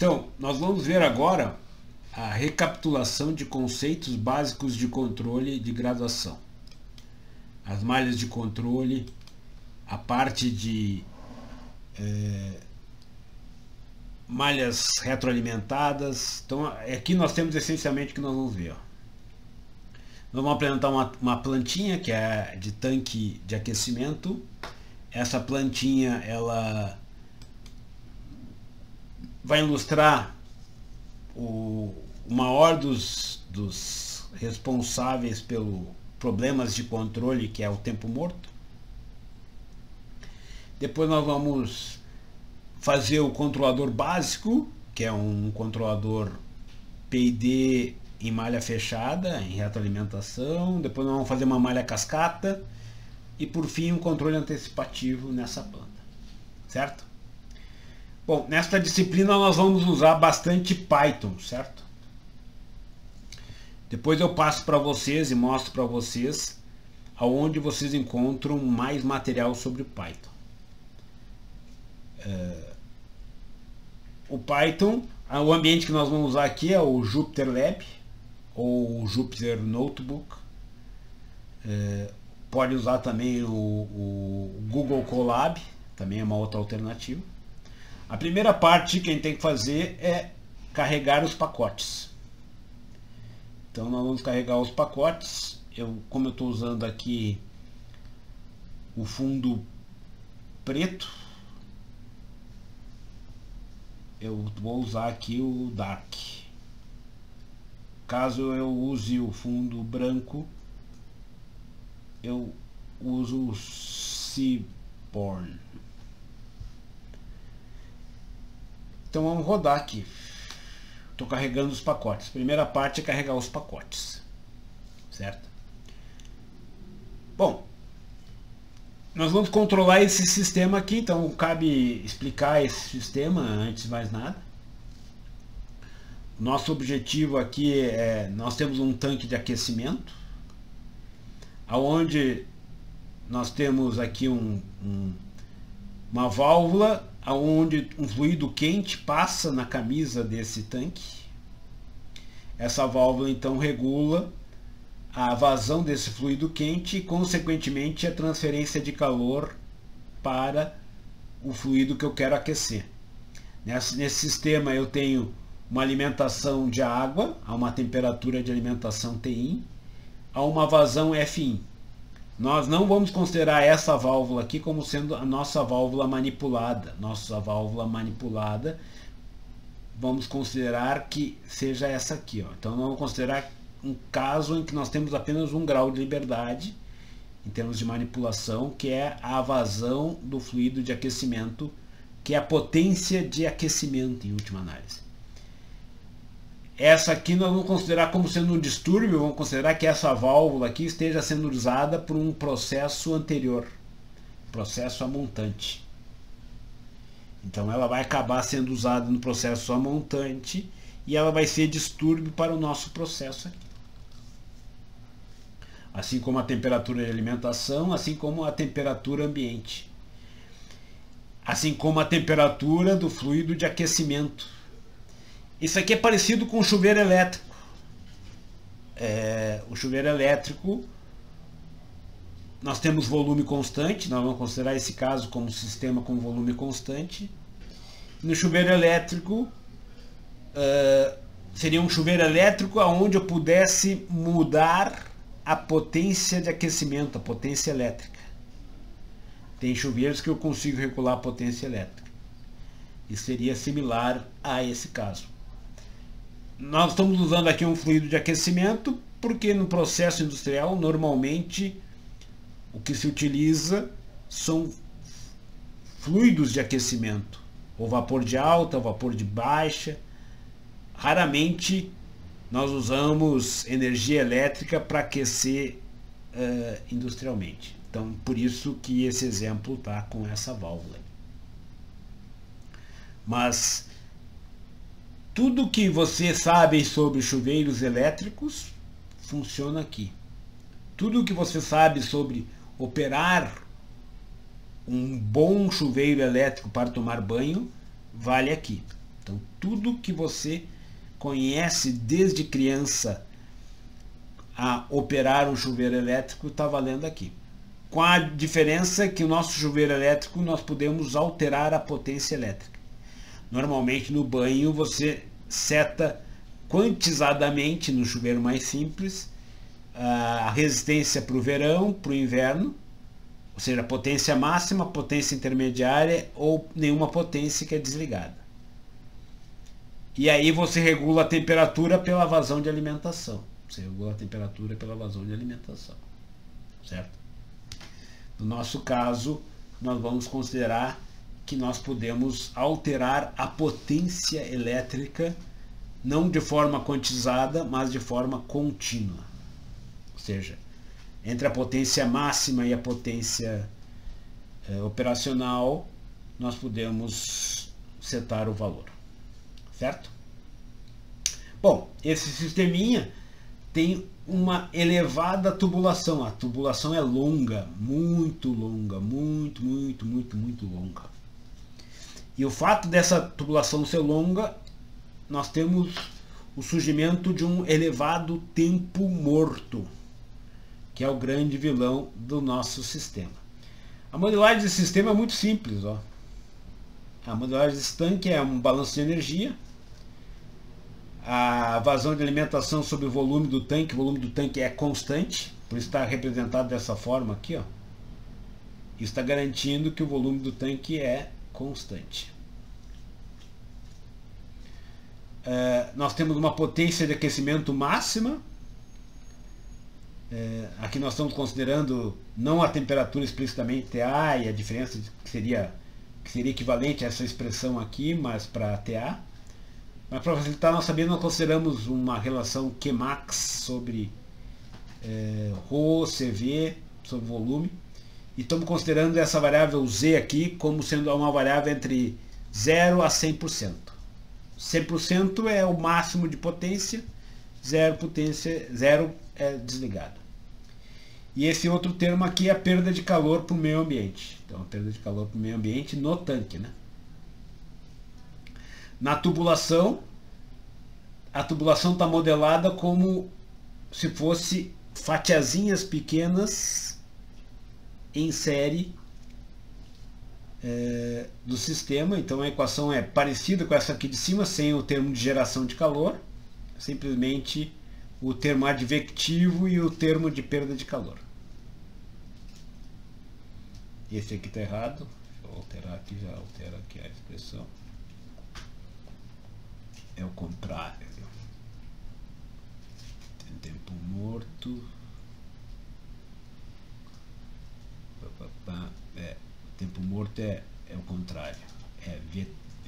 Então, nós vamos ver agora a recapitulação de conceitos básicos de controle de graduação. As malhas de controle, a parte de malhas retroalimentadas. Então, aqui nós temos essencialmente o que nós vamos ver. Nós vamos apresentar uma plantinha que é de tanque de aquecimento. Essa plantinha ela vai ilustrar o maior dos responsáveis pelo problemas de controle, que é o tempo morto. Depois nós vamos fazer o controlador básico, que é um controlador PID em malha fechada, em retroalimentação. Depois nós vamos fazer uma malha cascata. E por fim um controle antecipativo nessa planta. Certo? Bom, nesta disciplina nós vamos usar bastante Python, certo? Depois eu passo para vocês e mostro para vocês aonde vocês encontram mais material sobre Python. O Python, o ambiente que nós vamos usar aqui é o Jupyter Lab ou o Jupyter Notebook. Pode usar também o Google Colab, também é uma outra alternativa. A primeira parte que a gente tem que fazer é carregar os pacotes. Então nós vamos carregar os pacotes. Como eu estou usando aqui o fundo preto, eu vou usar aqui o Dark. Caso eu use o fundo branco, eu uso o Seaborn. Então vamos rodar aqui. Estou carregando os pacotes. A primeira parte é carregar os pacotes. Certo? Bom, nós vamos controlar esse sistema aqui, então cabe explicar esse sistema antes de mais nada. Nosso objetivo aqui é, nós temos um tanque de aquecimento, aonde nós temos aqui uma válvula aonde um fluido quente passa na camisa desse tanque. Essa válvula então regula a vazão desse fluido quente e consequentemente a transferência de calor para o fluido que eu quero aquecer. Nesse sistema eu tenho uma alimentação de água a uma temperatura de alimentação Tin, a uma vazão Fin. Nós não vamos considerar essa válvula aqui como sendo a nossa válvula manipulada. Nossa válvula manipulada, vamos considerar que seja essa aqui. Então vamos considerar um caso em que nós temos apenas 1 grau de liberdade em termos de manipulação, que é a vazão do fluido de aquecimento, que é a potência de aquecimento em última análise. Essa aqui nós vamos considerar como sendo um distúrbio, vamos considerar que essa válvula aqui esteja sendo usada por um processo anterior, processo amontante. Então ela vai acabar sendo usada no processo amontante e ela vai ser distúrbio para o nosso processo aqui. Assim como a temperatura de alimentação, assim como a temperatura ambiente. Assim como a temperatura do fluido de aquecimento. Isso aqui é parecido com o chuveiro elétrico. O chuveiro elétrico, nós temos volume constante, nós vamos considerar esse caso como sistema com volume constante. No chuveiro elétrico, seria um chuveiro elétrico onde eu pudesse mudar a potência de aquecimento, a potência elétrica. Tem chuveiros que eu consigo regular a potência elétrica. Isso seria similar a esse caso. Nós estamos usando aqui um fluido de aquecimento porque no processo industrial normalmente o que se utiliza são fluidos de aquecimento, ou vapor de alta, ou vapor de baixa. Raramente nós usamos energia elétrica para aquecer industrialmente. Então por isso que esse exemplo está com essa válvula. Mas tudo que você sabe sobre chuveiros elétricos funciona aqui. Tudo que você sabe sobre operar um bom chuveiro elétrico para tomar banho vale aqui. Então tudo que você conhece desde criança a operar um chuveiro elétrico está valendo aqui. Com a diferença que o nosso chuveiro elétrico nós podemos alterar a potência elétrica. Normalmente no banho você seta quantizadamente, no chuveiro mais simples, a resistência para o verão, para o inverno, ou seja, potência máxima, potência intermediária ou nenhuma potência que é desligada. E aí você regula a temperatura pela vazão de alimentação. Você regula a temperatura pela vazão de alimentação, certo? No nosso caso, nós vamos considerar que nós podemos alterar a potência elétrica não de forma quantizada, mas de forma contínua. Ou seja, entre a potência máxima e a potência operacional, nós podemos setar o valor, certo? Bom, esse sisteminha tem uma elevada tubulação. A tubulação é longa, muito longa, muito longa. E o fato dessa tubulação ser longa, nós temos o surgimento de um elevado tempo morto, que é o grande vilão do nosso sistema. A modelagem desse sistema é muito simples. Ó. A modelagem desse tanque é um balanço de energia. A vazão de alimentação sobre o volume do tanque é constante, por isso está representado dessa forma aqui. Ó. Isso está garantindo que o volume do tanque é constante. Nós temos uma potência de aquecimento máxima. Aqui nós estamos considerando não a temperatura explicitamente TA e a diferença que seria equivalente a essa expressão aqui, mas para TA. Mas para facilitar nossa vida, nós consideramos uma relação Qmax sobre Rho, CV, sobre volume. E estamos considerando essa variável Z aqui como sendo uma variável entre 0 a 100%. 100% é o máximo de potência, 0 é desligado. E esse outro termo aqui é a perda de calor para o meio ambiente. Então, a perda de calor para o meio ambiente no tanque, né? Na tubulação, a tubulação está modelada como se fosse fatiazinhas pequenas em série do sistema. Então a equação é parecida com essa aqui de cima, sem o termo de geração de calor, simplesmente o termo advectivo e o termo de perda de calor. Esse aqui está errado, deixa eu alterar aqui, já altera aqui a expressão. É o contrário. Tem tempo morto. Tempo morto é o contrário. É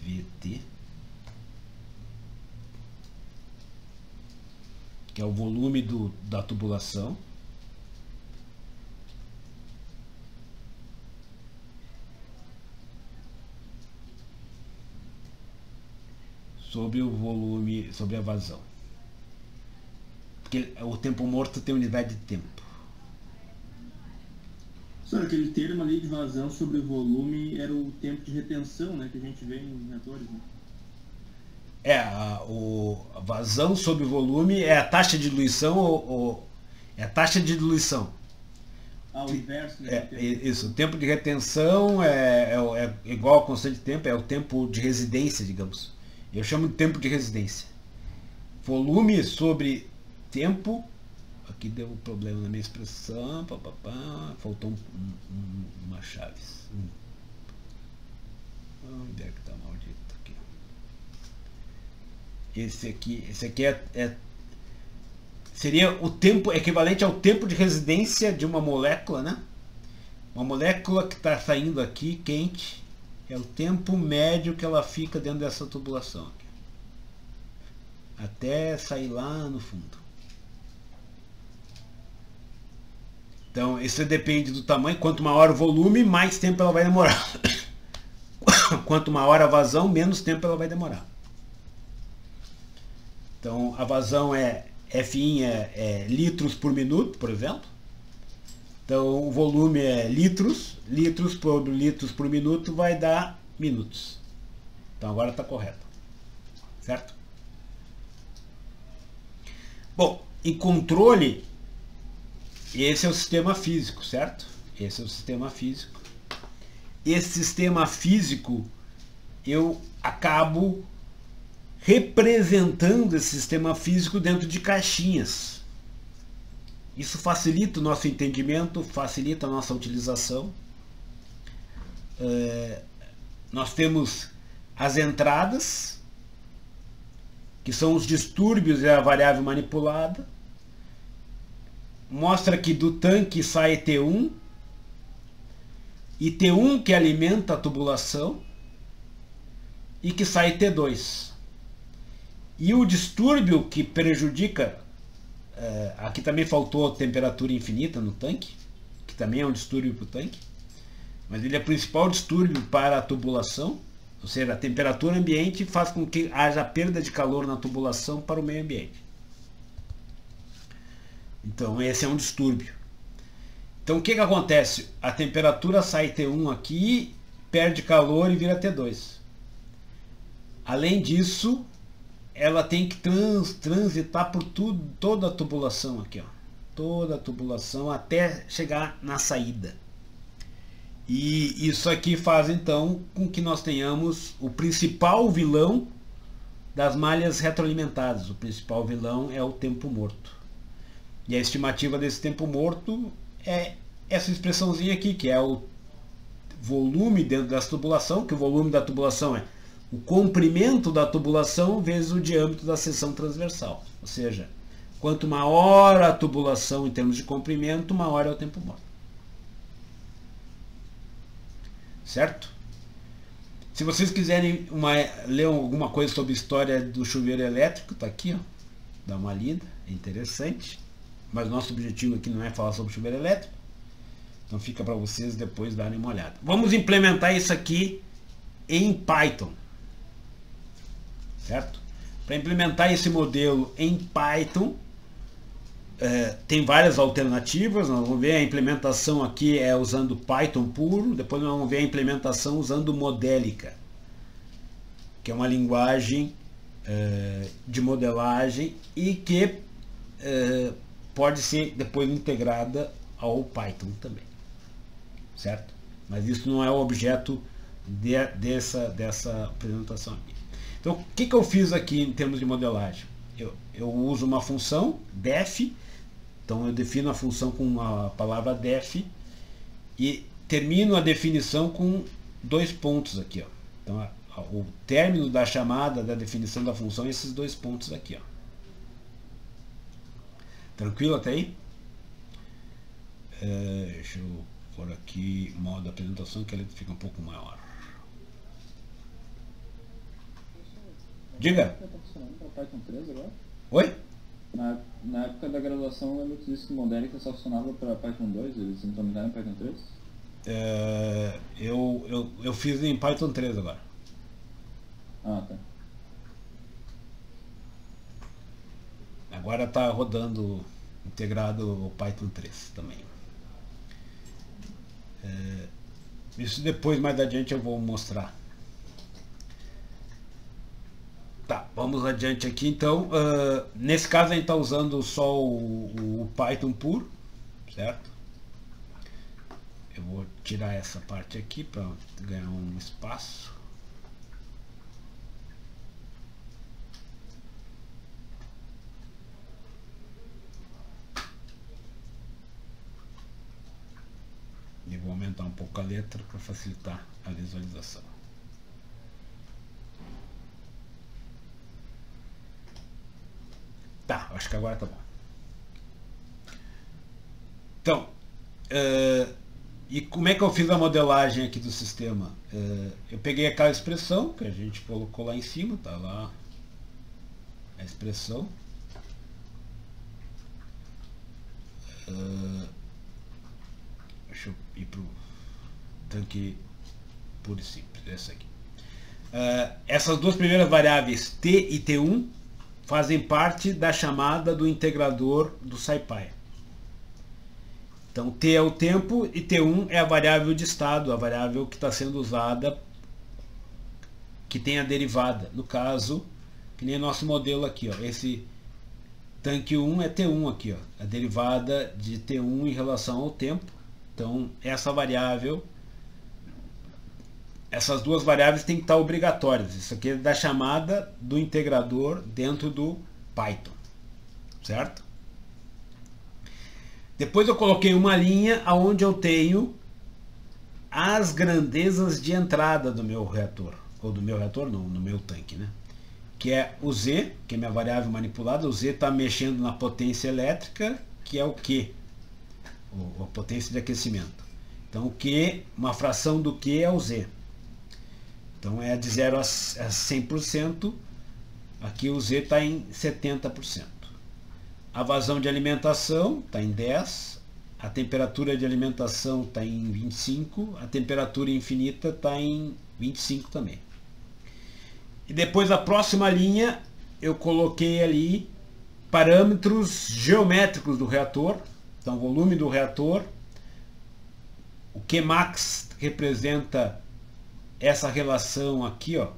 VT, que é o volume da tubulação. Sobre o volume, sobre a vazão. Porque o tempo morto tem unidade de tempo. Só aquele termo ali de vazão sobre o volume era o tempo de retenção, né, que a gente vê em reatores, né? A vazão sobre o volume é a taxa de diluição é a taxa de diluição. O inverso, né? Isso, o tempo de retenção é igual ao constante de tempo, é o tempo de residência, digamos. Eu chamo de tempo de residência. Volume sobre tempo. Aqui deu um problema na minha expressão. Faltou uma chave. Onde é que está maldito? Aqui. Esse aqui seria o tempo equivalente ao tempo de residência de uma molécula, né? Uma molécula que está saindo aqui quente. É o tempo médio que ela fica dentro dessa tubulação aqui, até sair lá no fundo. Então isso depende do tamanho. Quanto maior o volume, mais tempo ela vai demorar. Quanto maior a vazão, menos tempo ela vai demorar. Então a vazão Fin é litros por minuto, por exemplo. Então o volume é litros por litros por minuto vai dar minutos. Então agora está correto. certo? Bom, em controle, esse é o sistema físico, certo? Esse é o sistema físico. Esse sistema físico, eu acabo representando esse sistema físico dentro de caixinhas. Isso facilita o nosso entendimento, facilita a nossa utilização. Nós temos as entradas, que são os distúrbios e a variável manipulada. Mostra que do tanque sai T1, e T1 que alimenta a tubulação, e que sai T2. E o distúrbio que prejudica, aqui também faltou temperatura infinita no tanque, que também é um distúrbio para o tanque, mas ele é o principal distúrbio para a tubulação, ou seja, a temperatura ambiente faz com que haja perda de calor na tubulação para o meio ambiente. Então esse é um distúrbio. Então o que acontece? A temperatura sai T1 aqui, perde calor e vira T2. Além disso, ela tem que transitar por toda a tubulação aqui, ó. Toda a tubulação até chegar na saída. E isso aqui faz então com que nós tenhamos o principal vilão das malhas retroalimentadas. O principal vilão é o tempo morto. E a estimativa desse tempo morto é essa expressãozinha aqui, que é o volume dentro dessa tubulação, que o volume da tubulação é o comprimento da tubulação vezes o diâmetro da seção transversal. Ou seja, quanto maior a tubulação em termos de comprimento, maior é o tempo morto. Certo? Se vocês quiserem ler alguma coisa sobre a história do chuveiro elétrico, está aqui, ó. Dá uma lida, é interessante. Mas nosso objetivo aqui não é falar sobre chuveiro elétrico. Então fica para vocês depois darem uma olhada. Vamos implementar isso aqui em Python. Certo? Para implementar esse modelo em Python, tem várias alternativas. Nós vamos ver a implementação aqui usando Python puro. Depois nós vamos ver a implementação usando Modelica, que é uma linguagem de modelagem e que pode ser depois integrada ao Python também, certo? Mas isso não é o objeto dessa apresentação aqui. Então, o que eu fiz aqui em termos de modelagem? Eu uso uma função def, então eu defino a função com a palavra def e termino a definição com 2 pontos aqui, ó. Então, o término da chamada da definição da função é esses 2 pontos aqui, ó. Tranquilo até aí? Deixa eu pôr aqui modo apresentação, que ele fica um pouco maior. Diga. Está funcionando para Python 3 agora? Oi? Na época da graduação, eu lembro que disse que o Modelica só funcionava para Python 2, eles implementaram em Python 3? Eu fiz em Python 3 agora. Ah, tá. Agora está rodando integrado o Python 3 também. Isso depois, mais adiante, eu vou mostrar. Tá, vamos adiante aqui então. Nesse caso a gente está usando só o Python puro, certo? Eu vou tirar essa parte aqui para ganhar um espaço. E vou aumentar um pouco a letra para facilitar a visualização. Tá, acho que agora tá bom. Então, e como é que eu fiz a modelagem aqui do sistema? Eu peguei aquela expressão que a gente colocou lá em cima, tá lá a expressão. Deixa eu ir para o tanque puro e simples, essa aqui. Essas 2 primeiras variáveis, T e T1, fazem parte da chamada do integrador do SciPy. Então T é o tempo e T1 é a variável de estado, a variável que está sendo usada, que tem a derivada. No caso, que que nem nosso modelo aqui, ó. Esse tanque 1 é T1 aqui, ó, a derivada de T1 em relação ao tempo. Então essa variável, essas duas variáveis têm que estar obrigatórias. Isso aqui é da chamada do integrador dentro do Python, certo? Depois eu coloquei uma linha onde eu tenho as grandezas de entrada do meu reator, ou do meu reator não, no meu tanque, né? Que é o Z, que é minha variável manipulada. O Z está mexendo na potência elétrica, que é o Q, a potência de aquecimento. Então o Q, uma fração do Q é o Z. Então é de 0 a 100%, aqui o Z está em 70%. A vazão de alimentação está em 10%, a temperatura de alimentação está em 25%, a temperatura infinita está em 25% também. E depois a próxima linha eu coloquei ali parâmetros geométricos do reator. Então volume do reator, o Qmax representa essa relação aqui, ó,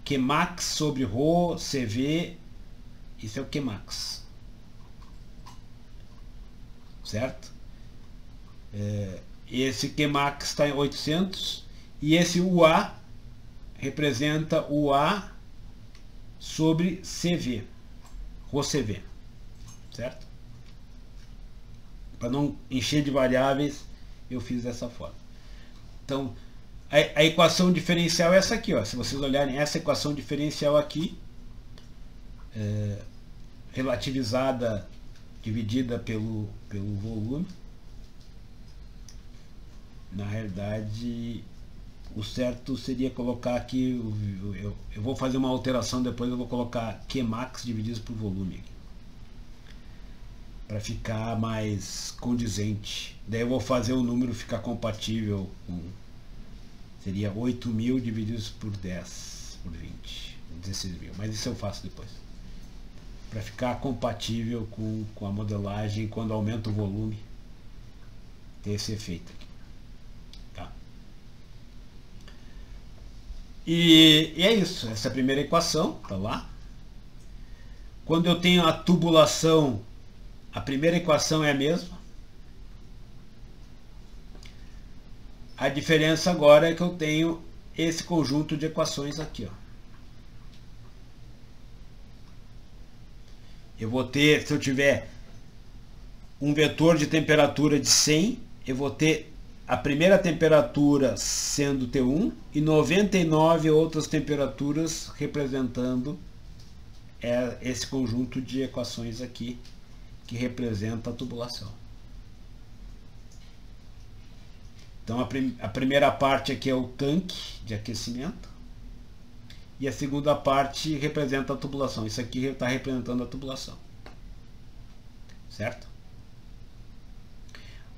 Qmax sobre Rho, CV, isso é o Qmax, certo? Esse Qmax está em 800 e esse UA representa UA sobre CV, Rho CV, certo? Para não encher de variáveis, eu fiz dessa forma. Então, a equação diferencial é essa aqui, ó. Se vocês olharem essa equação diferencial aqui, relativizada, dividida pelo volume, na realidade, o certo seria colocar aqui, eu vou fazer uma alteração depois, eu vou colocar Qmax dividido por volume aqui, para ficar mais condizente. Daí eu vou fazer o número ficar compatível com, seria 8.000 divididos por 10, por 20, 16.000, mas isso eu faço depois, para ficar compatível com a modelagem quando aumenta o volume, ter esse efeito aqui. Tá? E é isso, essa é a primeira equação, tá lá. Quando eu tenho a tubulação, a primeira equação é a mesma. A diferença agora é que eu tenho esse conjunto de equações aqui, ó. Eu vou ter, se eu tiver um vetor de temperatura de 100, eu vou ter a primeira temperatura sendo T1 e 99 outras temperaturas representando esse conjunto de equações aqui que representa a tubulação. Então a primeira parte aqui é o tanque de aquecimento e a segunda parte representa a tubulação. Isso aqui está representando a tubulação, certo?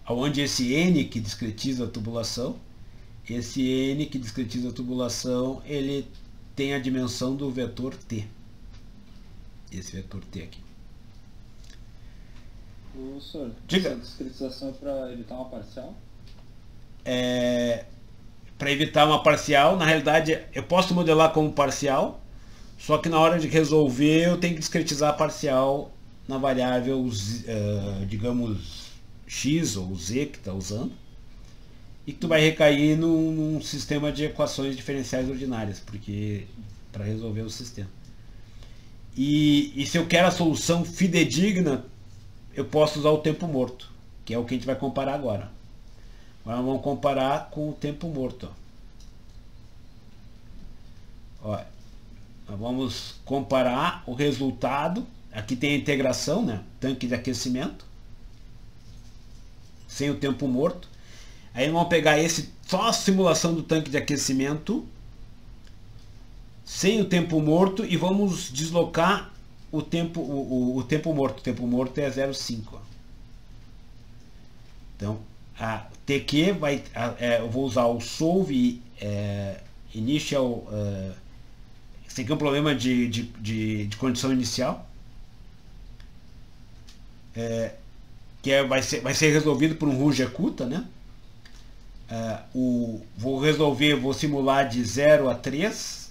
Onde esse N que discretiza a tubulação, esse N que discretiza a tubulação, ele tem a dimensão do vetor T. Esse vetor T aqui. Professor, diga. Essa discretização é para evitar uma parcial? Para evitar uma parcial, na realidade eu posso modelar como parcial, só que na hora de resolver eu tenho que discretizar a parcial na variável, digamos, x ou z que está usando, e que tu vai recair num sistema de equações diferenciais ordinárias, porque para resolver o sistema. E se eu quero a solução fidedigna, eu posso usar o tempo morto, que é o que a gente vai comparar agora. Agora vamos comparar com o tempo morto. Ó, vamos comparar o resultado. Aqui tem a integração, né? Tanque de aquecimento sem o tempo morto. Aí vamos pegar só a simulação do tanque de aquecimento sem o tempo morto e vamos deslocar o tempo morto. O tempo morto é 0,5. Então a TQ vai, eu vou usar o solve initial. Esse aqui é um problema de condição inicial, que vai ser resolvido por um Runge-Kutta, né? Vou simular de 0 a 3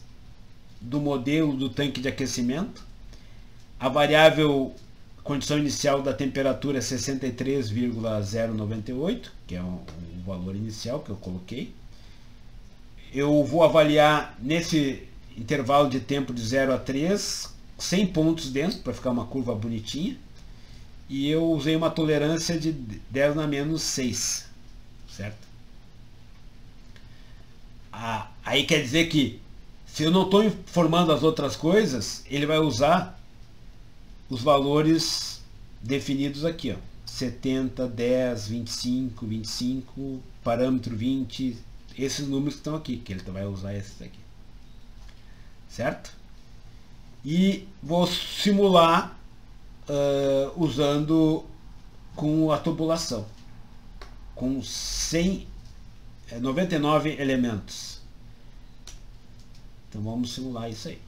do modelo do tanque de aquecimento. A variável condição inicial da temperatura é 63,098, que é o valor inicial que eu coloquei. Eu vou avaliar nesse intervalo de tempo de 0 a 3, 100 pontos dentro, para ficar uma curva bonitinha. E eu usei uma tolerância de 10 na menos 6, certo? Aí quer dizer que, se eu não estou informando as outras coisas, ele vai usar os valores definidos aqui, ó. 70, 10, 25, 25, parâmetro 20, esses números que estão aqui, que ele vai usar esses aqui. Certo? E vou simular usando com a tubulação, com 99 elementos. Então vamos simular isso aí.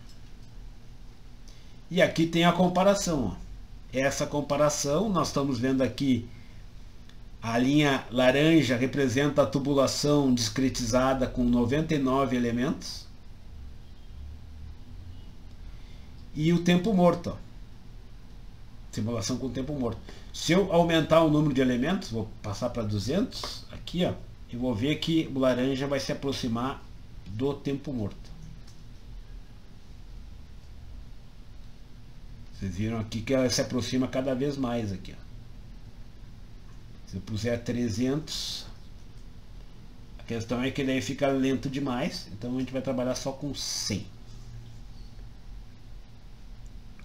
E aqui tem a comparação, ó. Essa comparação, nós estamos vendo aqui, a linha laranja representa a tubulação discretizada com 99 elementos. E o tempo morto, ó. Simulação com tempo morto. Se eu aumentar o número de elementos, vou passar para 200, aqui, ó, eu vou ver que o laranja vai se aproximar do tempo morto. Vocês viram aqui que ela se aproxima cada vez mais aqui, ó. Se eu puser 300, a questão é que daí fica lento demais, então a gente vai trabalhar só com 100.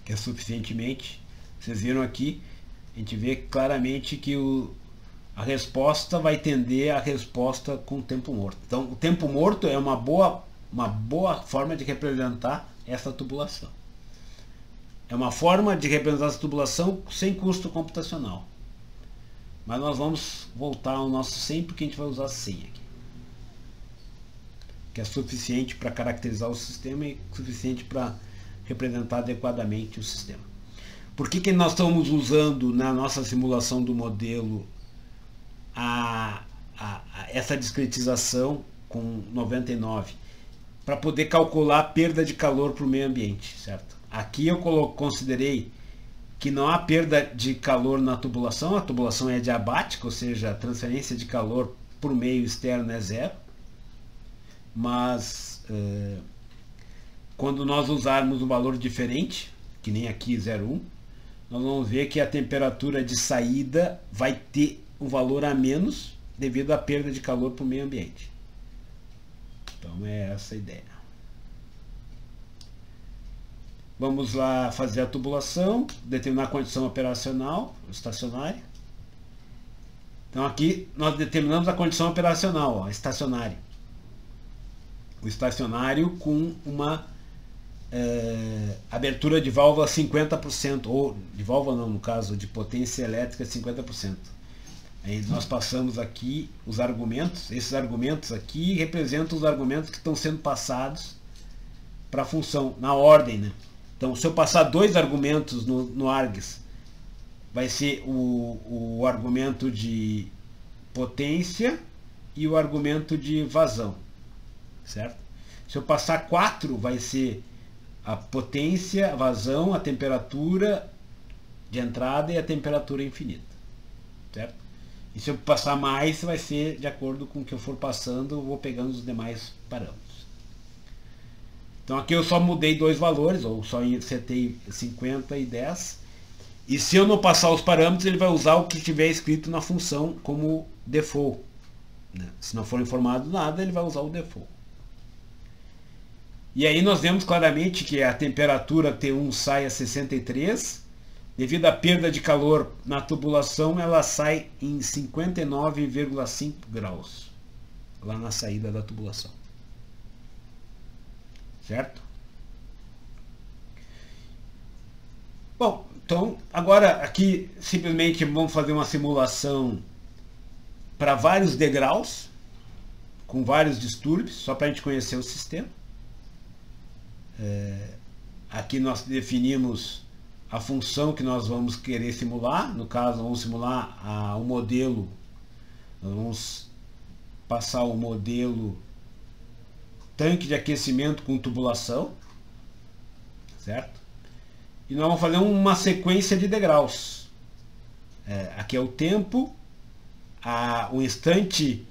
Que é suficientemente. Vocês viram aqui, a gente vê claramente que a resposta vai tender à resposta com tempo morto. Então o tempo morto é uma boa forma de representar essa tubulação. É uma forma de representar essa tubulação sem custo computacional. Mas nós vamos voltar ao nosso 100 porque a gente vai usar 100 aqui. Que é suficiente para caracterizar o sistema e suficiente para representar adequadamente o sistema. Por que nós estamos usando na nossa simulação do modelo essa discretização com 99? Para poder calcular a perda de calor para o meio ambiente, certo? Aqui eu considerei que não há perda de calor na tubulação, a tubulação é adiabática, ou seja, a transferência de calor por meio externo é zero. Mas quando nós usarmos um valor diferente, que nem aqui 0,1, nós vamos ver que a temperatura de saída vai ter um valor a menos devido à perda de calor para o meio ambiente. Então é essa a ideia. Vamos lá fazer a tubulação, determinar a condição operacional, estacionária. Então aqui nós determinamos a condição operacional, ó, estacionário. O estacionário com uma abertura de válvula 50%, ou de válvula não, no caso de potência elétrica 50%. Aí nós passamos aqui os argumentos, esses argumentos aqui representam os argumentos que estão sendo passados para a função, na ordem, né? Então se eu passar dois argumentos no args, vai ser o argumento de potência e o argumento de vazão, certo? Se eu passar 4, vai ser a potência, a vazão, a temperatura de entrada e a temperatura infinita, certo? E se eu passar mais, vai ser de acordo com o que eu for passando, eu vou pegando os demais parâmetros. Então aqui eu só mudei dois valores, ou só setei 50 e 10. E se eu não passar os parâmetros, ele vai usar o que tiver escrito na função como default, né? Se não for informado nada, ele vai usar o default. E aí nós vemos claramente que a temperatura T1 sai a 63. Devido à perda de calor na tubulação, ela sai em 59,5 graus. Lá na saída da tubulação. Certo? Bom, então agora aqui simplesmente vamos fazer uma simulação para vários degraus, com vários distúrbios, só para a gente conhecer o sistema. Aqui nós definimos a função que nós vamos querer simular. No caso, vamos simular o modelo. Nós vamos passar o modelo tanque de aquecimento com tubulação. certo? E nós vamos fazer uma sequência de degraus. Aqui é o tempo, o instante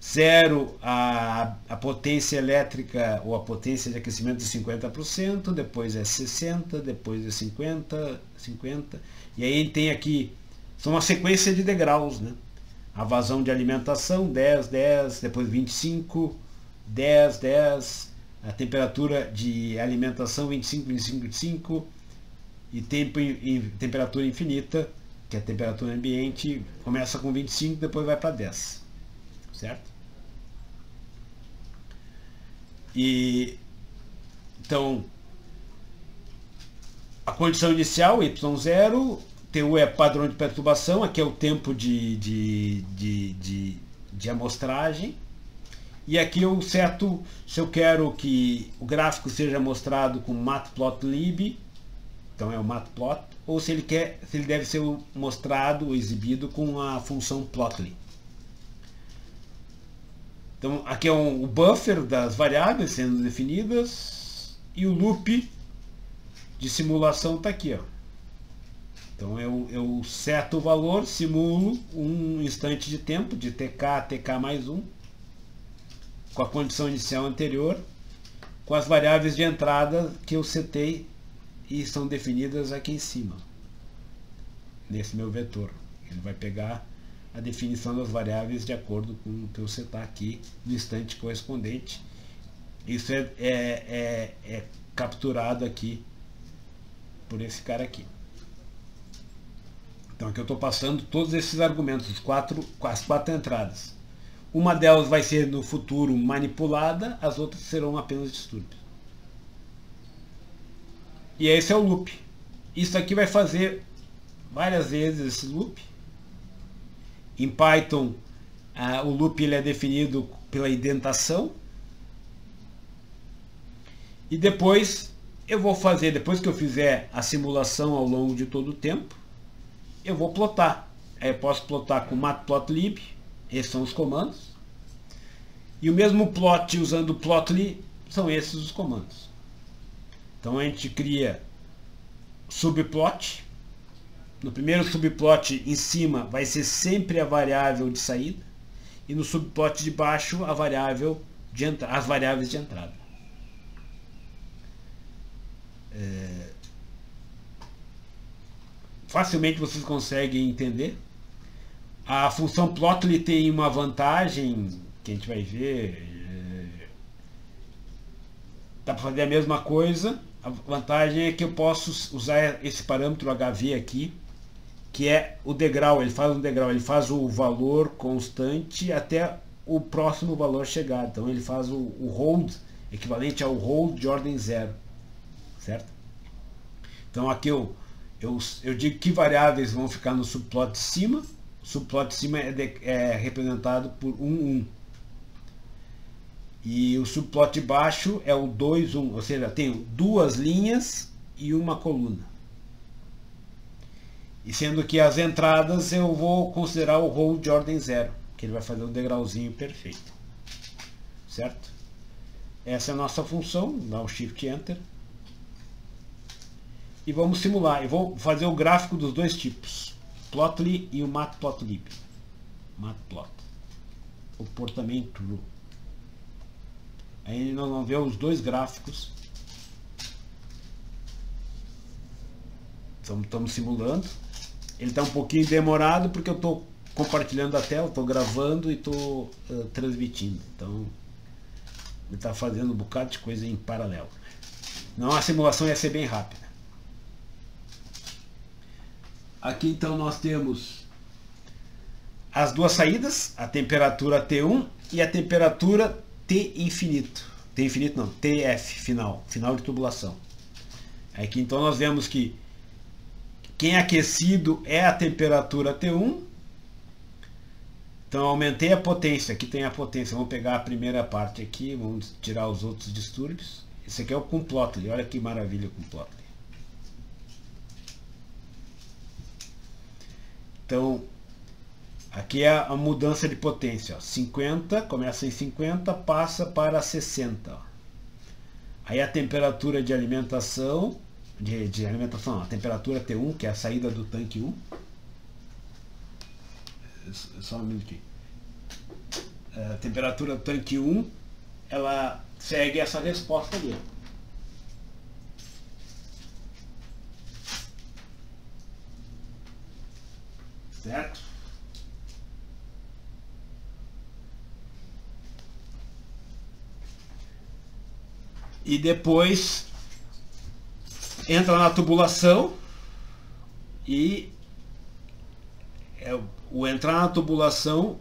zero, a potência elétrica ou a potência de aquecimento de 50%, depois é 60%, depois é 50%, e aí tem aqui, são uma sequência de degraus, né? A vazão de alimentação, 10, 10, depois 25, 10, 10, a temperatura de alimentação, 25, 25, 25, e tempo em temperatura infinita, que é a temperatura ambiente, começa com 25, depois vai para 10. Certo? E então a condição inicial, y0, TU é padrão de perturbação, aqui é o tempo de amostragem, e aqui eu seto se eu quero que o gráfico seja mostrado com matplotlib, então é o matplot, ou se ele deve ser mostrado ou exibido com a função plotly. Então aqui é o buffer das variáveis sendo definidas e o loop de simulação está aqui, ó. Então eu seto o valor, simulo um instante de tempo de tk mais 1 com a condição inicial anterior, com as variáveis de entrada que eu setei e são definidas aqui em cima, nesse meu vetor. Ele vai pegar a definição das variáveis de acordo com o que eu setar aqui no instante correspondente. Isso é capturado aqui por esse cara aqui. Então aqui eu estou passando todos esses argumentos, as quatro entradas. Uma delas vai ser no futuro manipulada, as outras serão apenas distúrbios. E esse é o loop. Isso aqui vai fazer várias vezes esse loop. Em Python, o loop ele é definido pela indentação. E depois eu vou fazer, depois que eu fizer a simulação ao longo de todo o tempo, eu vou plotar. Aí eu posso plotar com matplotlib, esses são os comandos. E o mesmo plot usando plotly são esses os comandos. Então a gente cria subplot. No primeiro subplot em cima vai ser sempre a variável de saída. E no subplot de baixo as variáveis de entrada. Facilmente vocês conseguem entender. A função plotly tem uma vantagem que a gente vai ver. Dá para fazer a mesma coisa. A vantagem é que eu posso usar esse parâmetro HV aqui, que é o degrau. Ele faz um degrau, ele faz o valor constante até o próximo valor chegar. Então ele faz o hold, equivalente ao hold de ordem 0. Certo? Então aqui eu digo que variáveis vão ficar no subplot de cima. O subplot de cima é representado por 1, 1. E o subplot de baixo é o 2, 1. Ou seja, tenho duas linhas e uma coluna. E sendo que as entradas eu vou considerar o hold de ordem 0, que ele vai fazer um degrauzinho perfeito. Certo? Essa é a nossa função. Dá um Shift Enter. E vamos simular. Eu vou fazer o gráfico dos dois tipos, plotly e o matplotlib. Matplot. O portamento true. Aí nós vamos ver os dois gráficos. Estamos simulando. Ele está um pouquinho demorado porque eu estou compartilhando a tela, estou gravando e estou transmitindo. Então ele está fazendo um bocado de coisa em paralelo. Não, a simulação ia ser bem rápida. Aqui então nós temos as duas saídas, a temperatura T1 e a temperatura T infinito. T infinito não, TF, final de tubulação. Aqui então nós vemos que quem é aquecido é a temperatura T1. Então eu aumentei a potência, aqui tem a potência. Vamos pegar a primeira parte aqui, vamos tirar os outros distúrbios. Esse aqui é o com plotly, olha que maravilha com plotly. Então, aqui é a mudança de potência. Ó. 50, começa em 50, passa para 60. Ó. Aí a temperatura de alimentação, de alimentação não, a temperatura T1, que é a saída do tanque 1. Só um minutinho. A temperatura do tanque 1, ela segue essa resposta ali. Certo? E depois entra na tubulação e o entrar na tubulação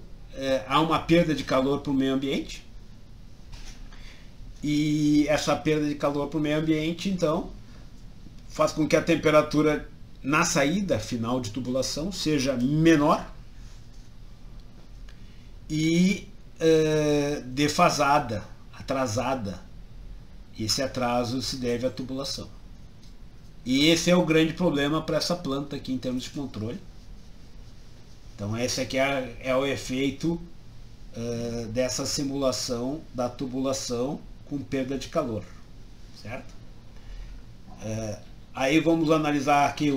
há uma perda de calor para o meio ambiente. E essa perda de calor para o meio ambiente, então, faz com que a temperatura na saída final de tubulação seja menor e defasada, atrasada. Esse atraso se deve à tubulação. E esse é o grande problema para essa planta aqui em termos de controle. Então esse aqui é o efeito dessa simulação da tubulação com perda de calor, certo? Aí vamos analisar aqui,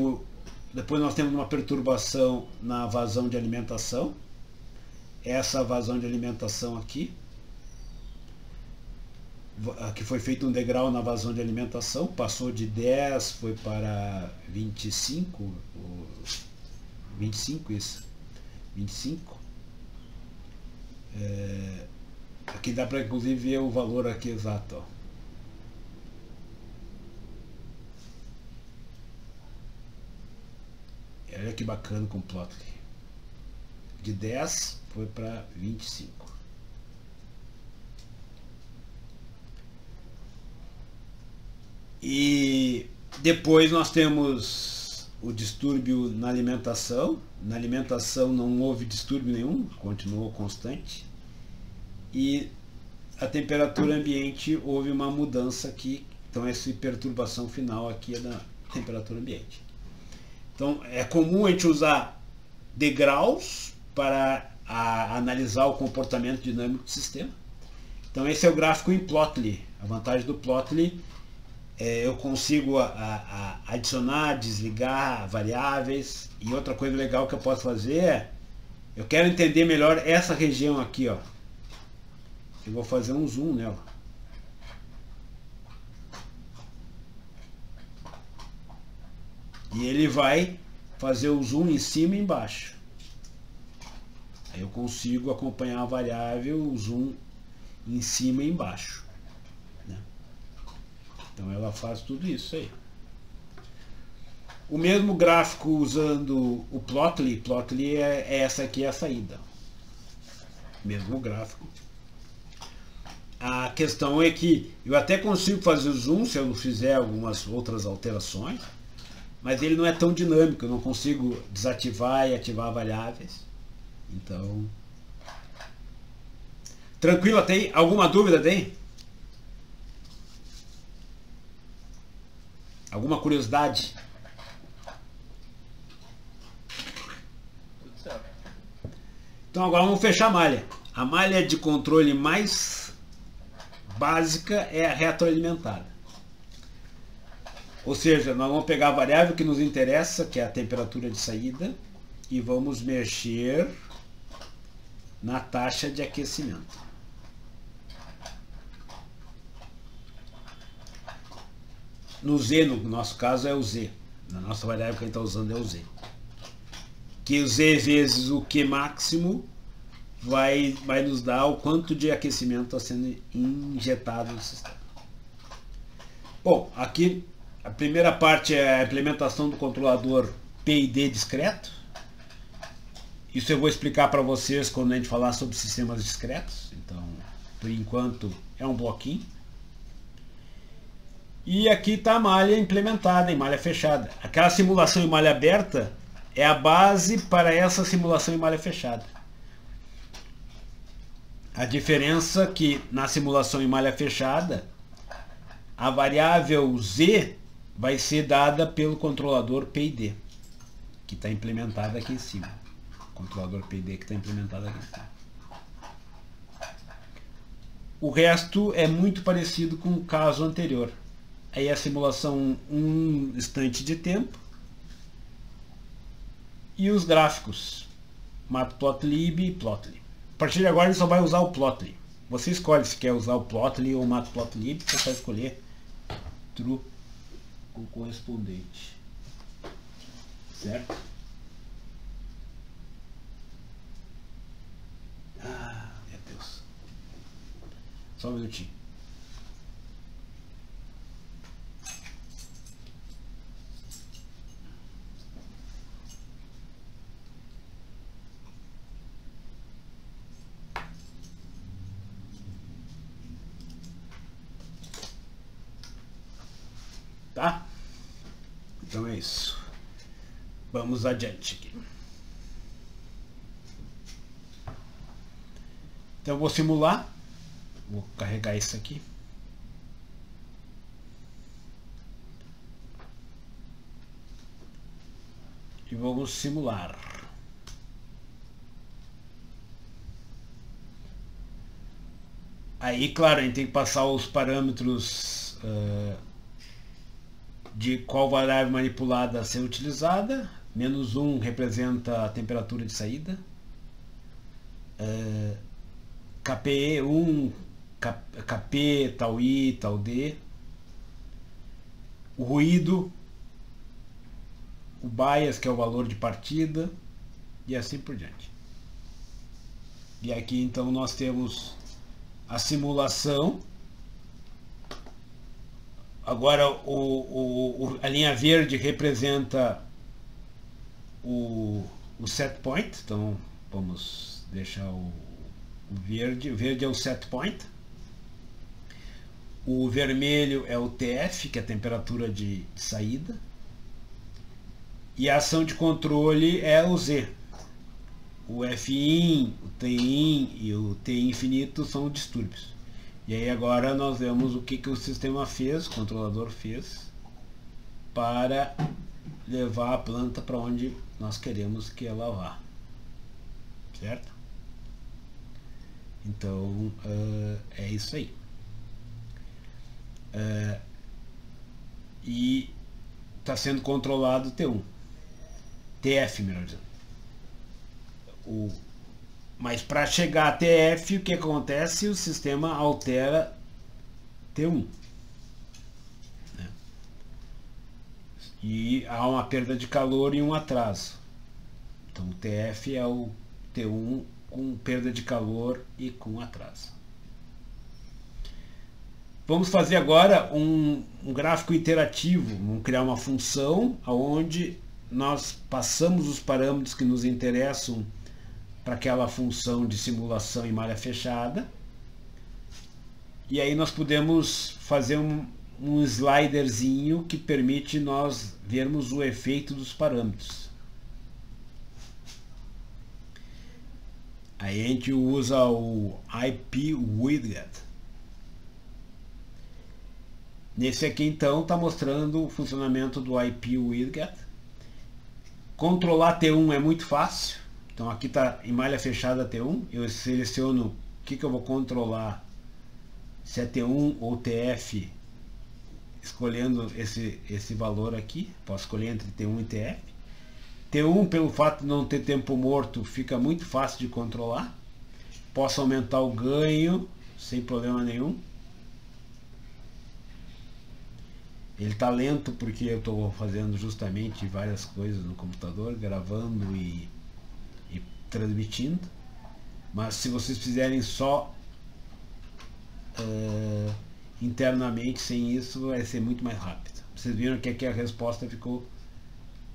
depois nós temos uma perturbação na vazão de alimentação. Essa vazão de alimentação aqui foi feito um degrau na vazão de alimentação, passou de 10, foi para 25, 25 isso, 25. Aqui dá para inclusive ver o valor aqui exato, ó. Olha que bacana com o Plotly. De 10 foi para 25. E depois nós temos o distúrbio na alimentação. Na alimentação não houve distúrbio nenhum, continuou constante. E a temperatura ambiente houve uma mudança aqui. Então essa perturbação final aqui é da temperatura ambiente. Então é comum a gente usar degraus para analisar o comportamento dinâmico do sistema. Então esse é o gráfico em Plotly. A vantagem do Plotly eu consigo adicionar, desligar variáveis. E outra coisa legal que eu posso fazer é, eu quero entender melhor essa região aqui, ó. Eu vou fazer um zoom nela. E ele vai fazer o zoom em cima e embaixo. Aí eu consigo acompanhar a variável, o zoom em cima e embaixo. Então ela faz tudo isso aí. O mesmo gráfico usando o Plotly. Plotly é essa aqui, a saída. Mesmo gráfico. A questão é que eu até consigo fazer o zoom se eu não fizer algumas outras alterações, mas ele não é tão dinâmico. Eu não consigo desativar e ativar variáveis. Então, tranquilo, tem alguma dúvida? Tem? Alguma curiosidade? Tudo certo. Então agora vamos fechar a malha. A malha de controle mais básica é a retroalimentada. Ou seja, nós vamos pegar a variável que nos interessa, que é a temperatura de saída, e vamos mexer na taxa de aquecimento. No Z, no nosso caso, é o Z. Na nossa variável que a gente está usando é o Z. Que o Z vezes o Q máximo vai nos dar o quanto de aquecimento está sendo injetado no sistema. Bom, aqui a primeira parte é a implementação do controlador PID discreto. Isso eu vou explicar para vocês quando a gente falar sobre sistemas discretos. Então, por enquanto, é um bloquinho. E aqui está a malha implementada em malha fechada. Aquela simulação em malha aberta é a base para essa simulação em malha fechada. A diferença é que na simulação em malha fechada, a variável Z vai ser dada pelo controlador PID, que está implementado aqui em cima. O controlador PID que está implementado aqui em cima. O resto é muito parecido com o caso anterior. Aí a simulação um instante de tempo e os gráficos Matplotlib e Plotly. A partir de agora ele só vai usar o Plotly. Você escolhe se quer usar o Plotly ou o Matplotlib, você vai escolher true com correspondente, certo? Ah, meu Deus, só um minutinho. Tá? Então é isso. Vamos adiante aqui. Então eu vou simular. Vou carregar isso aqui. E vamos simular. Aí, claro, a gente tem que passar os parâmetros de qual variável manipulada a ser utilizada. -1 representa a temperatura de saída. KPE1, KP, tal I, tal D. O ruído. O bias, que é o valor de partida. E assim por diante. E aqui então nós temos a simulação. Agora a linha verde representa o set point, então vamos deixar o verde. O verde é o set point. O vermelho é o TF, que é a temperatura de saída. E a ação de controle é o Z. O Fin, o Tin e o T infinito são distúrbios. E aí agora nós vemos o que o sistema fez, o controlador fez, para levar a planta para onde nós queremos que ela vá. Certo? Então é isso aí. E está sendo controlado T1. TF, melhor dizendo. Mas para chegar a TF, o que acontece? O sistema altera T1. Né? E há uma perda de calor e um atraso. Então o TF é o T1 com perda de calor e com atraso. Vamos fazer agora um gráfico interativo. Vamos criar uma função onde nós passamos os parâmetros que nos interessam para aquela função de simulação em malha fechada. E aí nós podemos fazer um sliderzinho que permite nós vermos o efeito dos parâmetros. Aí a gente usa o IP Widget. Nesse aqui então está mostrando o funcionamento do IP Widget. Controlar T1 é muito fácil. Então aqui está em malha fechada T1. Eu seleciono o que eu vou controlar, se é T1 ou TF, escolhendo esse valor aqui. Posso escolher entre T1 e TF. T1, pelo fato de não ter tempo morto, fica muito fácil de controlar. Posso aumentar o ganho sem problema nenhum. Ele está lento porque eu estou fazendo justamente várias coisas no computador, gravando e transmitindo. Mas se vocês fizerem só internamente, sem isso, vai ser muito mais rápido. Vocês viram que aqui a resposta ficou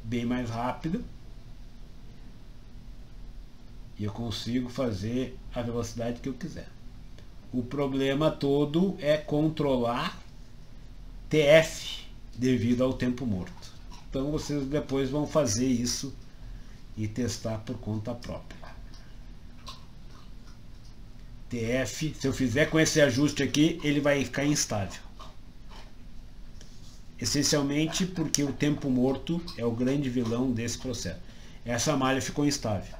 bem mais rápida. E eu consigo fazer a velocidade que eu quiser. O problema todo é controlar TF devido ao tempo morto. Então vocês depois vão fazer isso e testar por conta própria. TF, se eu fizer com esse ajuste aqui, ele vai ficar instável. Essencialmente porque o tempo morto é o grande vilão desse processo. Essa malha ficou instável.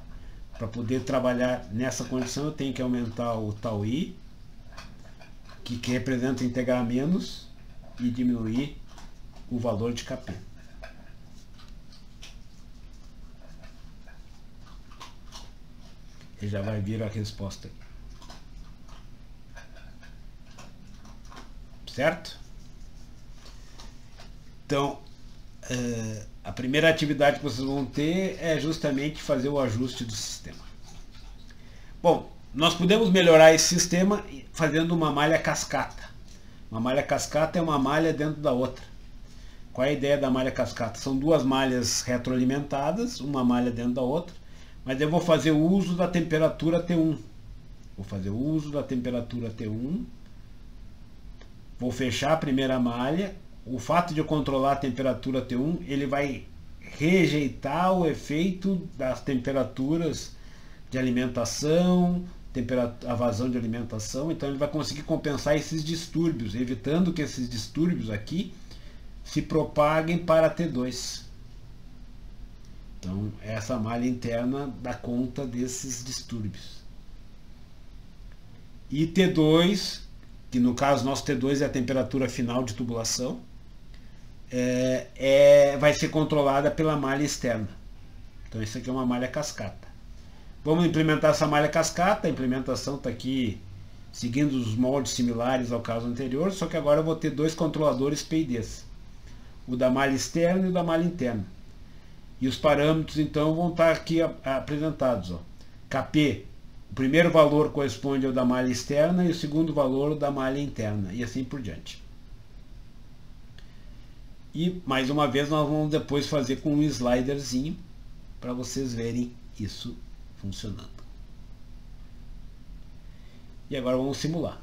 Para poder trabalhar nessa condição, eu tenho que aumentar o tau I que representa integrar menos e diminuir o valor de Kp. E já vai vir a resposta aqui. Certo? Então, a primeira atividade que vocês vão ter é justamente fazer o ajuste do sistema. Bom, nós podemos melhorar esse sistema fazendo uma malha cascata. Uma malha cascata é uma malha dentro da outra. Qual é a ideia da malha cascata? São duas malhas retroalimentadas, uma malha dentro da outra, mas eu vou fazer o uso da temperatura T1. Vou fazer o uso da temperatura T1. Vou fechar a primeira malha. O fato de eu controlar a temperatura T1, ele vai rejeitar o efeito das temperaturas de alimentação, a vazão de alimentação. Então ele vai conseguir compensar esses distúrbios, evitando que esses distúrbios aqui se propaguem para T2. Então essa malha interna dá conta desses distúrbios. E T2, que no caso nosso T2 é a temperatura final de tubulação, vai ser controlada pela malha externa. Então isso aqui é uma malha cascata. Vamos implementar essa malha cascata. A implementação está aqui seguindo os moldes similares ao caso anterior, só que agora eu vou ter dois controladores PIDs, o da malha externa e o da malha interna. E os parâmetros então vão estar aqui apresentados. Ó. Kp, o primeiro valor corresponde ao da malha externa e o segundo valor ao da malha interna, e assim por diante. E mais uma vez nós vamos depois fazer com um sliderzinho para vocês verem isso funcionando. E agora vamos simular.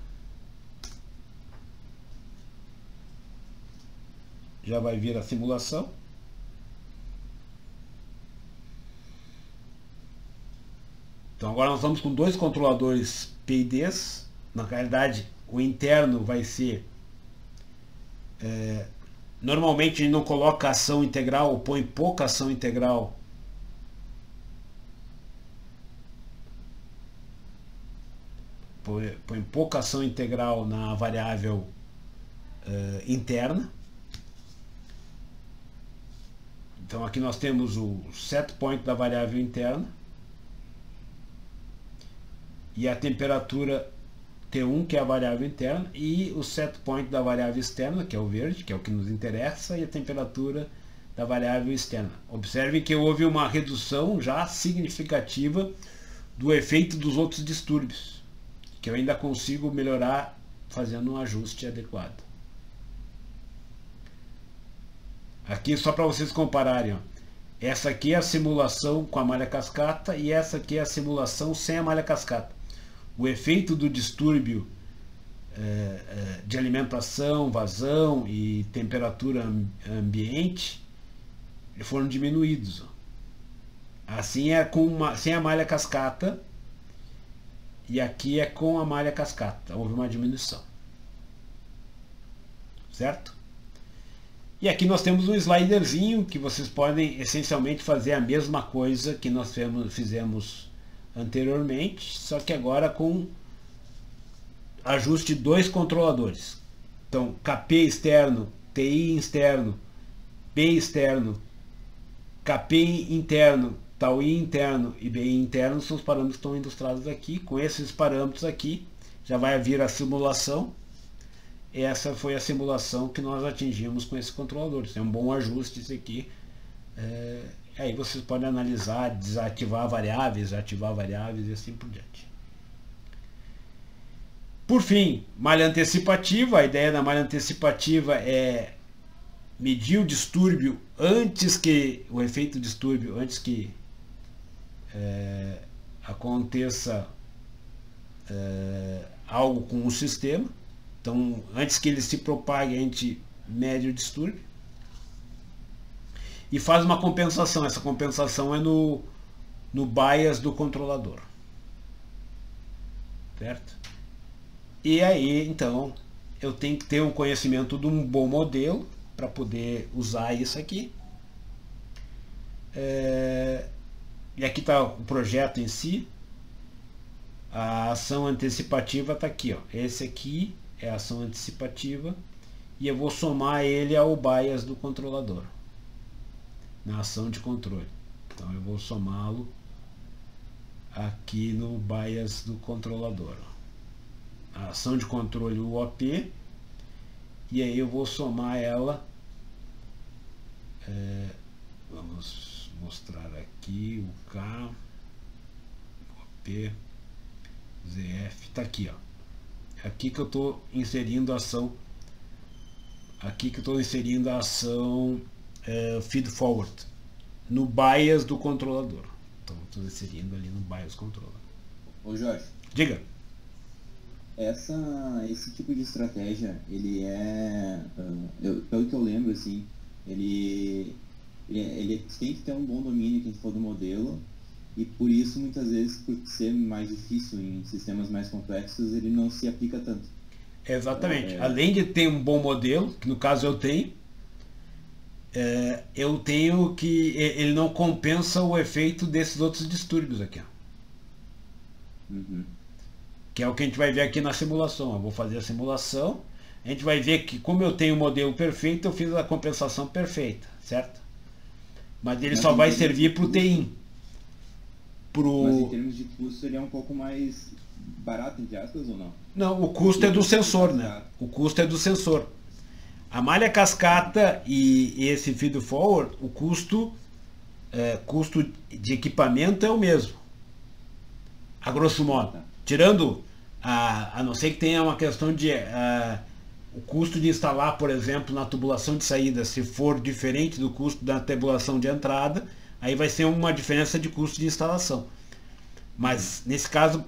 Já vai vir a simulação. Então agora nós vamos com dois controladores PIDs. Na realidade o interno vai ser normalmente a gente não coloca ação integral, ou põe pouca ação integral põe pouca ação integral na variável interna. Então aqui nós temos o set point da variável interna e a temperatura T1, que é a variável interna, e o set point da variável externa, que é o verde, que é o que nos interessa, e a temperatura da variável externa. Observe que houve uma redução já significativa do efeito dos outros distúrbios, que eu ainda consigo melhorar fazendo um ajuste adequado. Aqui só para vocês compararem, ó. Essa aqui é a simulação com a malha cascata e essa aqui é a simulação sem a malha cascata. O efeito do distúrbio de alimentação, vazão e temperatura ambiente foram diminuídos. Ó. Assim é sem a malha cascata. E aqui é com a malha cascata, houve uma diminuição. Certo? E aqui nós temos um sliderzinho que vocês podem essencialmente fazer a mesma coisa que nós fizemos anteriormente, só que agora com ajuste de dois controladores. Então Kp externo, Ti externo, P externo, Kp interno, TauI interno e Bi interno são os parâmetros que estão ilustrados aqui. Com esses parâmetros aqui já vai vir a simulação. Essa foi a simulação que nós atingimos com esses controladores. É um bom ajuste esse aqui. Aí vocês podem analisar, desativar variáveis, ativar variáveis e assim por diante. Por fim, malha antecipativa. A ideia da malha antecipativa é medir o distúrbio antes que o efeito distúrbio, antes que aconteça algo com o sistema. Então, antes que ele se propague, a gente mede o distúrbio e faz uma compensação. Essa compensação é no bias do controlador, certo? E aí, então, eu tenho que ter um conhecimento de um bom modelo para poder usar isso aqui. E aqui está o projeto em si. A ação antecipativa está aqui, ó. Esse aqui é a ação antecipativa, e eu vou somar ele ao bias do controlador, na ação de controle. Então eu vou somá-lo aqui no bias do controlador. A ação de controle UOP, e aí eu vou somar ela, vamos mostrar aqui o K, UOP, ZF, está aqui, ó. Aqui que eu estou inserindo a ação, feed forward no bias do controlador. Então estou inserindo ali no bias controller. Ô Jorge, Diga. esse tipo de estratégia, ele pelo que eu lembro, assim, ele tem que ter um bom domínio quem for do modelo, e por isso muitas vezes, por ser mais difícil em sistemas mais complexos, ele não se aplica tanto. Exatamente. Além de ter um bom modelo, que no caso eu tenho que ele não compensa o efeito desses outros distúrbios aqui, ó. Uhum. Que é o que a gente vai ver aqui na simulação. Eu vou fazer a simulação, a gente vai ver que, como eu tenho o modelo perfeito, eu fiz a compensação perfeita, certo? Mas ele só vai servir para o TI. Mas em termos de custo, ele é um pouco mais barato, entre aspas, ou não? Não, o custo é do sensor, né? O custo é do sensor. A malha cascata e esse feed forward, o custo de equipamento é o mesmo, a grosso modo. Tirando, a não ser que tenha uma questão de o custo de instalar, por exemplo, na tubulação de saída, se for diferente do custo da tubulação de entrada, aí vai ser uma diferença de custo de instalação. Mas nesse caso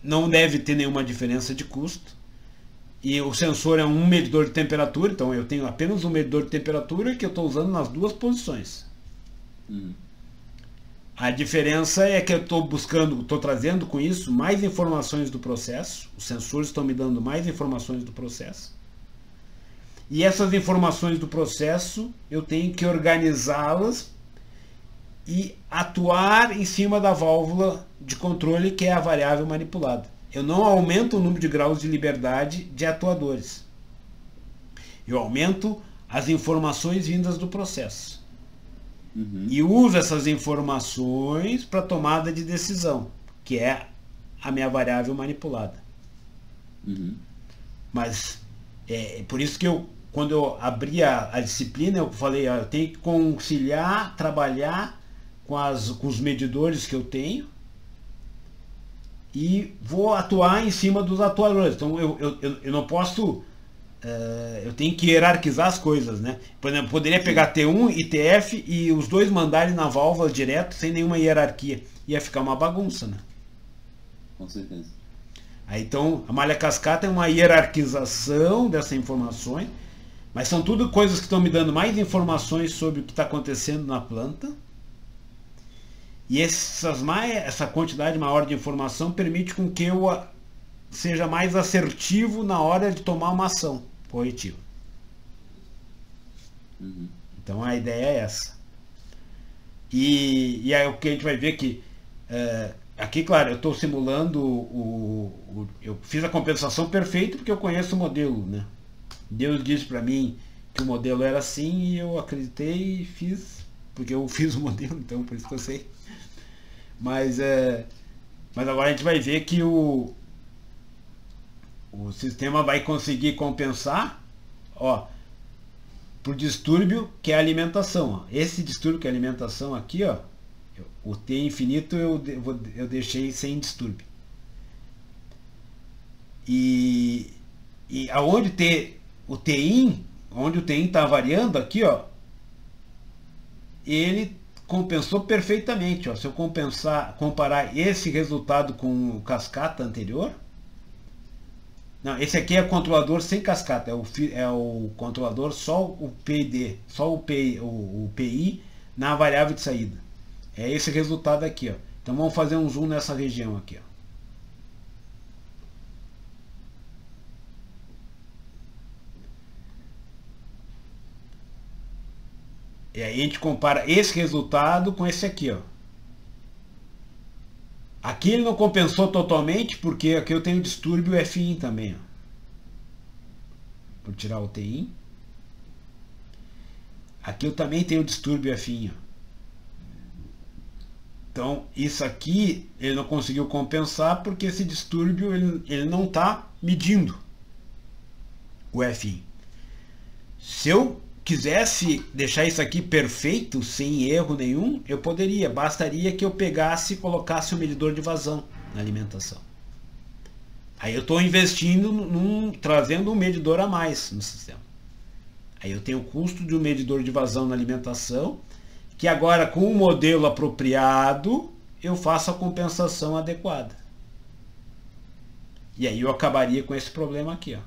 não deve ter nenhuma diferença de custo. E o sensor é um medidor de temperatura, então eu tenho apenas um medidor de temperatura que eu estou usando nas duas posições. A diferença é que eu estou trazendo com isso mais informações do processo. Os sensores estão me dando mais informações do processo. E essas informações do processo eu tenho que organizá-las e atuar em cima da válvula de controle, que é a variável manipulada. Eu não aumento o número de graus de liberdade de atuadores. Eu aumento as informações vindas do processo. E uso essas informações para tomada de decisão, que é a minha variável manipulada. Mas é por isso que quando eu abri a disciplina, eu falei, eu tenho que conciliar, trabalhar com os medidores que eu tenho e vou atuar em cima dos atuadores. Então eu não posso, eu tenho que hierarquizar as coisas, né? Por exemplo, poderia pegar T1 e TF e os dois mandarem na válvula direto sem nenhuma hierarquia. Ia ficar uma bagunça, né? Com certeza. Aí, então, a malha cascata é uma hierarquização dessas informações, mas são tudo coisas que estão me dando mais informações sobre o que está acontecendo na planta. E essa quantidade maior de informação permite com que eu seja mais assertivo na hora de tomar uma ação corretiva. Então a ideia é essa. E aí o que a gente vai ver que aqui, claro, eu estou simulando eu fiz a compensação perfeita porque eu conheço o modelo, né? Deus disse para mim que o modelo era assim e eu acreditei e fiz, porque eu fiz o modelo, então por isso que eu sei. Mas agora a gente vai ver que o sistema vai conseguir compensar, ó, por distúrbio que é a alimentação. Ó. Esse distúrbio que é a alimentação aqui, ó, o T infinito eu deixei sem distúrbio. E aonde o TIN, onde o TIN está variando aqui, ó, ele compensou perfeitamente. Ó. Se eu comparar esse resultado com o cascata anterior, não, esse aqui é o controlador sem cascata, é o controlador só o PID, só o PI na variável de saída. É esse resultado aqui, ó. Então vamos fazer um zoom nessa região aqui, ó. E aí a gente compara esse resultado com esse aqui, ó. Aqui ele não compensou totalmente, porque aqui eu tenho distúrbio FIN também, ó. por tirar o TIN. Aqui eu também tenho distúrbio afim. Ó. Então, isso aqui ele não conseguiu compensar porque esse distúrbio ele não está medindo o FI. Se eu quisesse deixar isso aqui perfeito, sem erro nenhum, eu poderia. Bastaria que eu pegasse e colocasse um medidor de vazão na alimentação. Aí eu estou investindo, trazendo um medidor a mais no sistema. Aí eu tenho o custo de um medidor de vazão na alimentação, que agora com o modelo apropriado, eu faço a compensação adequada. E aí eu acabaria com esse problema aqui. Ó.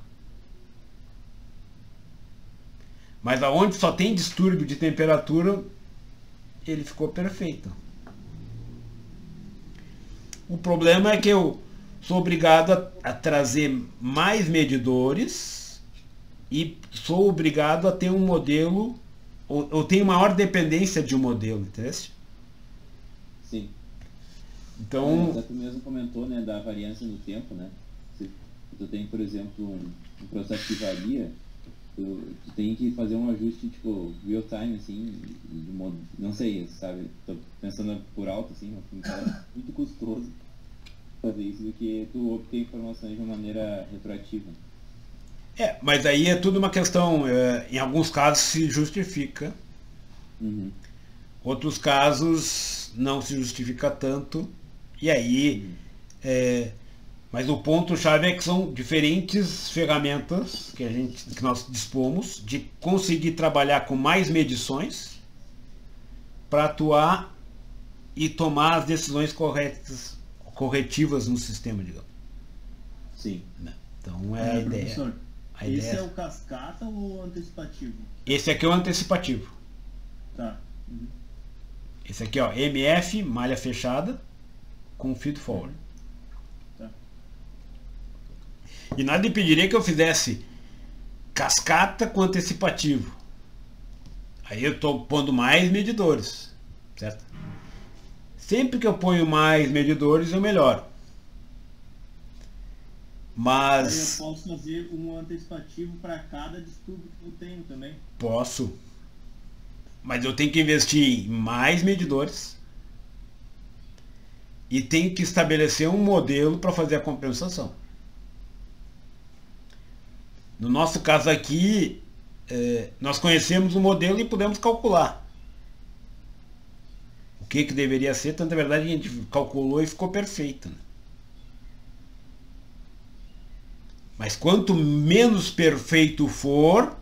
Mas aonde só tem distúrbio de temperatura, ele ficou perfeito. O problema é que eu sou obrigado a trazer mais medidores e sou obrigado a ter um modelo, ou tenho maior dependência de um modelo, entendeu? Sim. Então... Você mesmo comentou, né, da variância no tempo, né? Se tu tem, por exemplo, um processo que varia, tu tem que fazer um ajuste, tipo, real time, assim, de modo, não sei, sabe? Tô pensando por alto, assim, é muito custoso fazer isso do que tu obter informações de uma maneira retroativa. Mas aí é tudo uma questão, em alguns casos se justifica, outros casos não se justifica tanto, e aí, mas o ponto-chave é que são diferentes ferramentas que nós dispomos de conseguir trabalhar com mais medições para atuar e tomar as decisões corretivas no sistema, digamos. Sim. Então é a ideia. Professor, A esse ideia é o cascata ou o antecipativo? Esse aqui é o antecipativo. Tá. Esse aqui, ó, MF, malha fechada, com feed forward. Tá. E nada impediria que eu fizesse cascata com antecipativo. Aí eu estou pondo mais medidores, certo? Sempre que eu ponho mais medidores, eu melhoro. Mas... Aí eu posso fazer um antecipativo para cada distúrbio que eu tenho também. Posso. Mas eu tenho que investir em mais medidores. E tenho que estabelecer um modelo para fazer a compensação. No nosso caso aqui, nós conhecemos o modelo e podemos calcular o que deveria ser. Tanto é verdade que a gente calculou e ficou perfeito, né? Mas quanto menos perfeito for,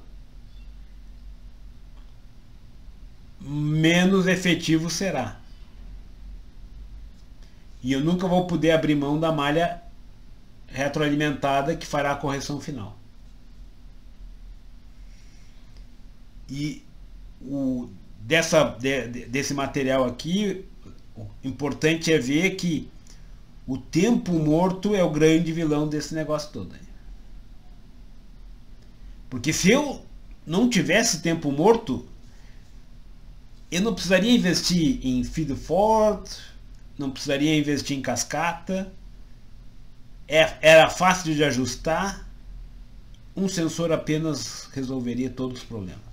menos efetivo será. E eu nunca vou poder abrir mão da malha retroalimentada que fará a correção final. E desse material aqui, o importante é ver que o tempo morto é o grande vilão desse negócio todo. Porque se eu não tivesse tempo morto, eu não precisaria investir em feed forward, não precisaria investir em cascata, era fácil de ajustar, um sensor apenas resolveria todos os problemas.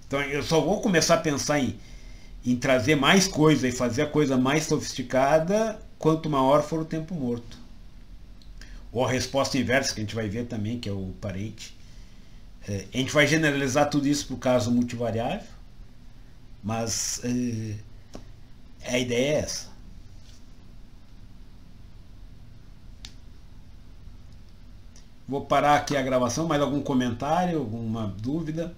Então eu só vou começar a pensar em trazer mais coisa e fazer a coisa mais sofisticada quanto maior for o tempo morto. Ou a resposta inversa, que a gente vai ver também, que é o parente. A gente vai generalizar tudo isso para o caso multivariável, mas a ideia é essa. Vou parar aqui a gravação. Mais algum comentário, alguma dúvida?